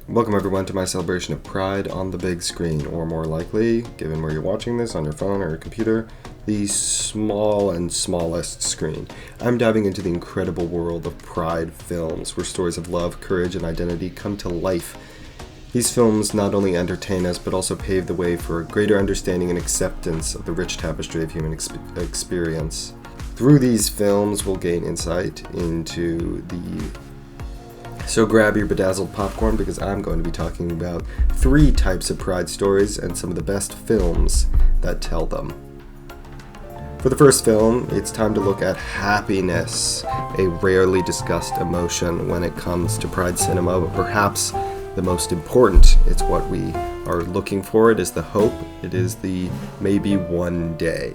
Welcome everyone to my celebration of Pride on the big screen, or more likely, given where you're watching this, on your phone or your computer, the small and smallest screen. I'm diving into the incredible world of Pride films, where stories of love, courage, and identity come to life. These films not only entertain us, but also pave the way for a greater understanding and acceptance of the rich tapestry of human experience. Through these films, we'll gain insight into So grab your bedazzled popcorn because I'm going to be talking about 3 types of Pride stories and some of the best films that tell them. For the first film, it's time to look at happiness, a rarely discussed emotion when it comes to Pride cinema, but perhaps the most important. It's what we are looking for. It is the hope. It is the maybe one day.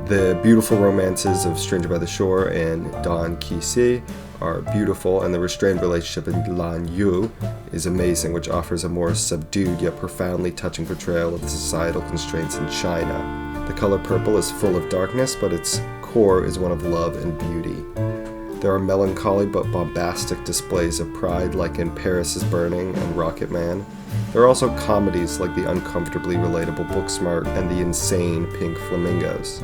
The beautiful romances of Stranger by the Shore and Don Key-si are beautiful, and the restrained relationship in Lan Yu is amazing, which offers a more subdued yet profoundly touching portrayal of the societal constraints in China. The color purple is full of darkness, but its core is one of love and beauty. There are melancholy but bombastic displays of pride, like in Paris is Burning and Rocket Man. There are also comedies like the uncomfortably relatable Booksmart and the insane Pink Flamingos.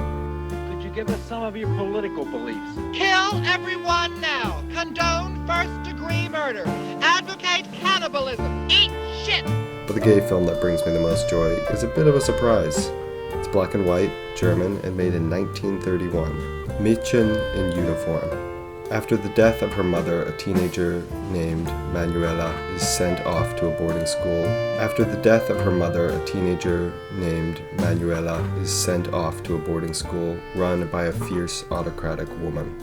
Give us some of your political beliefs. Kill everyone now. Condone first-degree murder. Advocate cannibalism. Eat shit. But the gay film that brings me the most joy is a bit of a surprise. It's black and white, German, and made in 1931. Mädchen in Uniform. After the death of her mother, a teenager named Manuela is sent off to a boarding school. Run by a fierce, autocratic woman.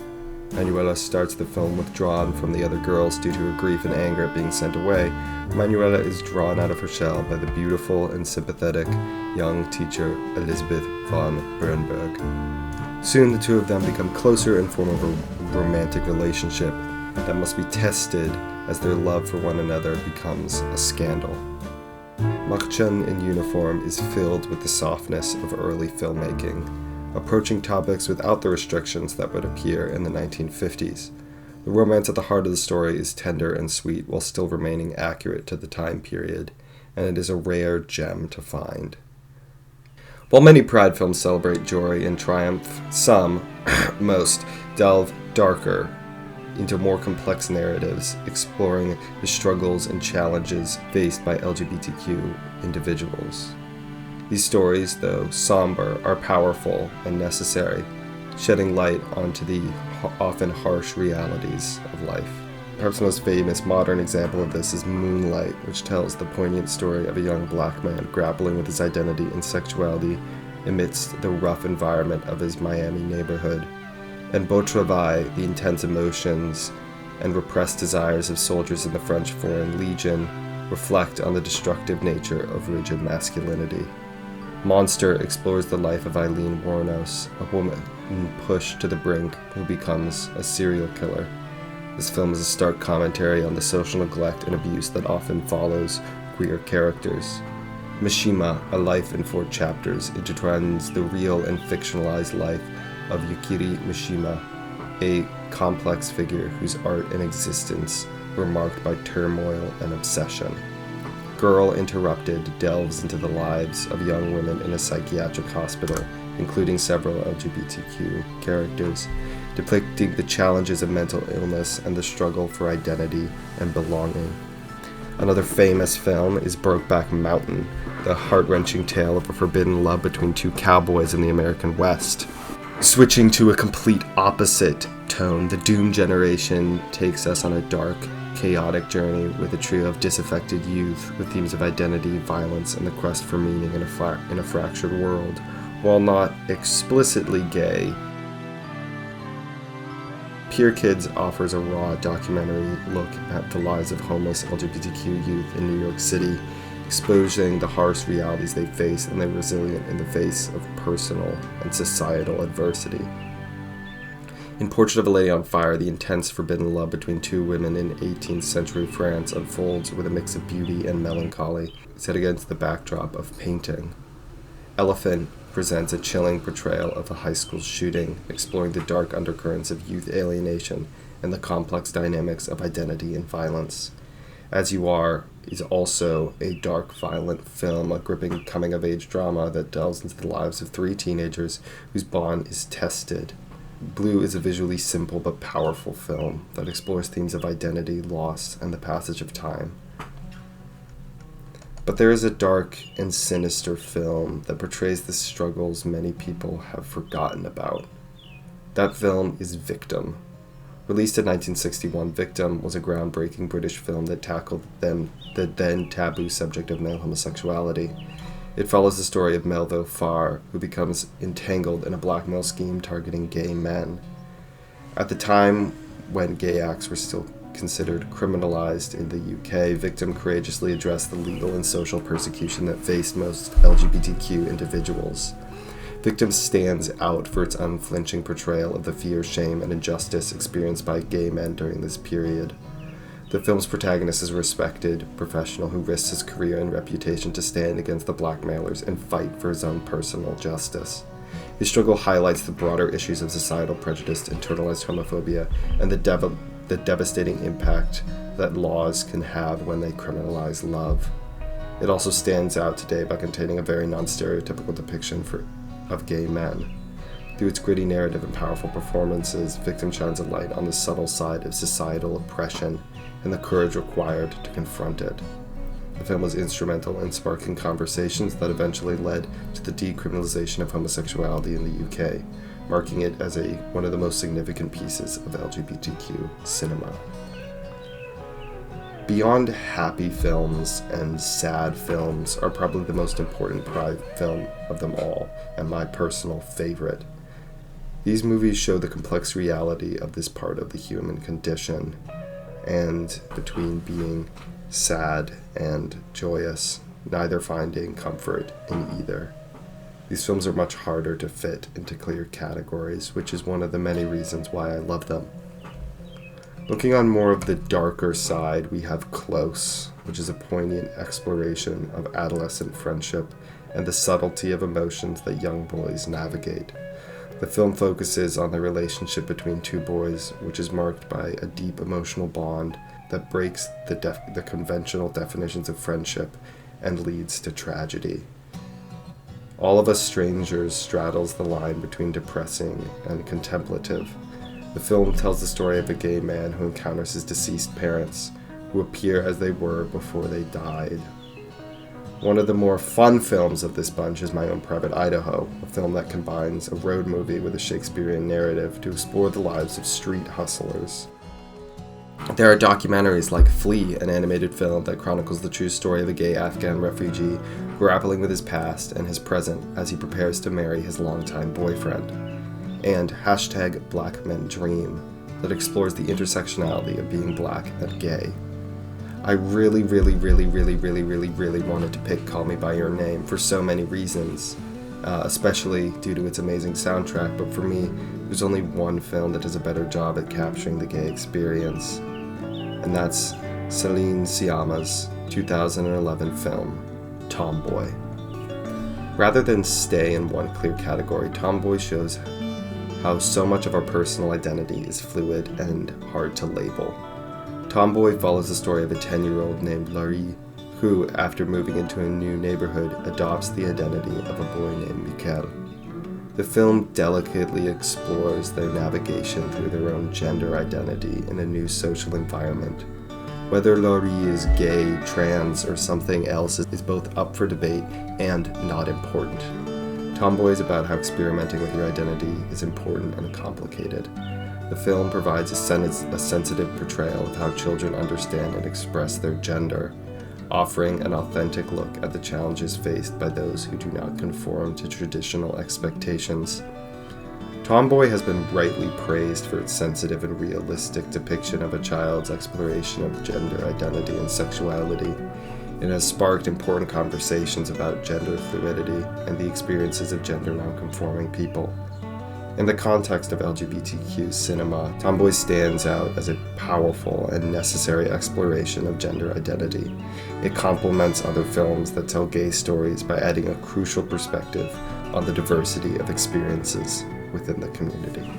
Manuela starts the film withdrawn from the other girls due to her grief and anger at being sent away. Manuela is drawn out of her shell by the beautiful and sympathetic young teacher Elisabeth von Bernberg. Soon the two of them become closer and form a romantic relationship that must be tested as their love for one another becomes a scandal. Mädchen in Uniform is filled with the softness of early filmmaking, approaching topics without the restrictions that would appear in the 1950s. The romance at the heart of the story is tender and sweet while still remaining accurate to the time period, and it is a rare gem to find. While many Pride films celebrate joy and triumph, some, most, delve darker into more complex narratives, exploring the struggles and challenges faced by LGBTQ individuals. These stories, though somber, are powerful and necessary, shedding light onto the often harsh realities of life. Perhaps the most famous modern example of this is Moonlight, which tells the poignant story of a young black man grappling with his identity and sexuality amidst the rough environment of his Miami neighborhood. And Beau Travail, the intense emotions and repressed desires of soldiers in the French Foreign Legion, reflect on the destructive nature of rigid masculinity. Monster explores the life of Eileen Wuornos, a woman pushed to the brink who becomes a serial killer. This film is a stark commentary on the social neglect and abuse that often follows queer characters. Mishima, A Life in 4 Chapters, intertwines the real and fictionalized life of Yukiri Mishima, a complex figure whose art and existence were marked by turmoil and obsession. Girl Interrupted delves into the lives of young women in a psychiatric hospital, including several LGBTQ characters, depicting the challenges of mental illness and the struggle for identity and belonging. Another famous film is Brokeback Mountain, the heart-wrenching tale of a forbidden love between 2 cowboys in the American West. Switching to a complete opposite tone, The Doom Generation takes us on a dark, chaotic journey with a trio of disaffected youth with themes of identity, violence, and the quest for meaning in a fractured world. While not explicitly gay, Pure Kids offers a raw documentary look at the lives of homeless LGBTQ youth in New York City, exposing the harsh realities they face and their resilience in the face of personal and societal adversity. In Portrait of a Lady on Fire, the intense forbidden love between 2 women in 18th century France unfolds with a mix of beauty and melancholy, set against the backdrop of painting. Elephant presents a chilling portrayal of a high school shooting, exploring the dark undercurrents of youth alienation and the complex dynamics of identity and violence. As You Are is also a dark, violent film, a gripping coming-of-age drama that delves into the lives of three teenagers whose bond is tested. Blue is a visually simple but powerful film that explores themes of identity, loss, and the passage of time. But there is a dark and sinister film that portrays the struggles many people have forgotten about. That film is Victim. Released in 1961, Victim was a groundbreaking British film that tackled the then taboo subject of male homosexuality. It follows the story of Melville Farr, who becomes entangled in a blackmail scheme targeting gay men. At the time when gay acts were still considered criminalized in the UK, Victim courageously addressed the legal and social persecution that faced most LGBTQ individuals. Victim stands out for its unflinching portrayal of the fear, shame, and injustice experienced by gay men during this period. The film's protagonist is a respected professional who risks his career and reputation to stand against the blackmailers and fight for his own personal justice. His struggle highlights the broader issues of societal prejudice, internalized homophobia, and the devastating impact that laws can have when they criminalize love. It also stands out today by containing a very non-stereotypical depiction of gay men. Through its gritty narrative and powerful performances, Victim shines a light on the subtle side of societal oppression and the courage required to confront it. The film was instrumental in sparking conversations that eventually led to the decriminalization of homosexuality in the UK, marking it as one of the most significant pieces of LGBTQ cinema. Beyond happy films and sad films are probably the most important film of them all, and my personal favorite. These movies show the complex reality of this part of the human condition, and between being sad and joyous, neither finding comfort in either. These films are much harder to fit into clear categories, which is one of the many reasons why I love them. Looking on more of the darker side, we have Close, which is a poignant exploration of adolescent friendship and the subtlety of emotions that young boys navigate. The film focuses on the relationship between two boys, which is marked by a deep emotional bond that breaks the conventional definitions of friendship and leads to tragedy. All of Us Strangers straddles the line between depressing and contemplative. The film tells the story of a gay man who encounters his deceased parents, who appear as they were before they died. One of the more fun films of this bunch is My Own Private Idaho, a film that combines a road movie with a Shakespearean narrative to explore the lives of street hustlers. There are documentaries like Flee, an animated film that chronicles the true story of a gay Afghan refugee grappling with his past and his present as he prepares to marry his longtime boyfriend. And #Black Men Dream, that explores the intersectionality of being black and gay. I really wanted to pick Call Me By Your Name for so many reasons, especially due to its amazing soundtrack, but for me, there's only one film that does a better job at capturing the gay experience, and that's Celine Sciamma's 2011 film, Tomboy. Rather than stay in one clear category, Tomboy shows how so much of our personal identity is fluid and hard to label. Tomboy follows the story of a 10-year-old named Laurie, who, after moving into a new neighborhood, adopts the identity of a boy named Mikel. The film delicately explores their navigation through their own gender identity in a new social environment. Whether Laurie is gay, trans, or something else is both up for debate and not important. Tomboy is about how experimenting with your identity is important and complicated. The film provides a sensitive portrayal of how children understand and express their gender, offering an authentic look at the challenges faced by those who do not conform to traditional expectations. Tomboy has been rightly praised for its sensitive and realistic depiction of a child's exploration of gender identity and sexuality. It has sparked important conversations about gender fluidity and the experiences of gender nonconforming people. In the context of LGBTQ cinema, Tomboy stands out as a powerful and necessary exploration of gender identity. It complements other films that tell gay stories by adding a crucial perspective on the diversity of experiences within the community.